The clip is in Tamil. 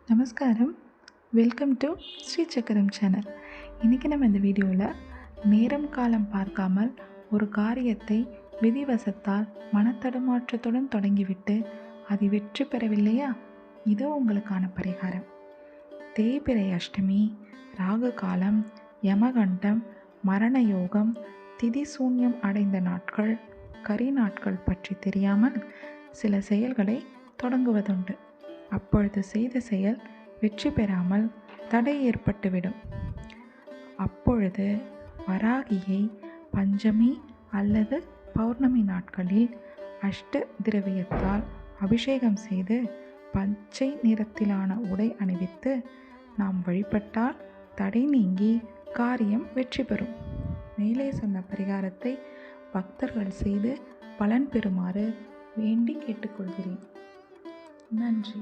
நமஸ்காரம். வெல்கம் டு ஸ்ரீ சக்கரம் சேனல். இன்றைக்கி நம்ம இந்த வீடியோவில் நேரம் காலம் பார்க்காமல் ஒரு காரியத்தை விதிவசத்தால் மனத்தடுமாற்றத்துடன் தொடங்கிவிட்டு அது வெற்றி பெறவில்லையா? இதோ உங்களுக்கான பரிகாரம். தேய்பிறை அஷ்டமி, ராகு காலம், யமகண்டம், மரண யோகம், திதி சூன்யம் அடைந்த நாட்கள், கரி நாட்கள் பற்றி தெரியாமல் சில செயல்களை தொடங்குவதுண்டு. அப்பொழுது செய்த செயல் வெற்றி பெறாமல் தடை ஏற்பட்டுவிடும். அப்பொழுது வராகியை பஞ்சமி அல்லது பௌர்ணமி நாட்களில் அஷ்ட திரவியத்தால் அபிஷேகம் செய்து பச்சை நிறத்திலான உடை அணிவித்து நாம் வழிபட்டால் தடை நீங்கி காரியம் வெற்றி பெறும். மேலே சொன்ன பரிகாரத்தை பக்தர்கள் செய்து பலன் பெறுமாறு வேண்டி கேட்டுக்கொள்கிறேன். நன்றி.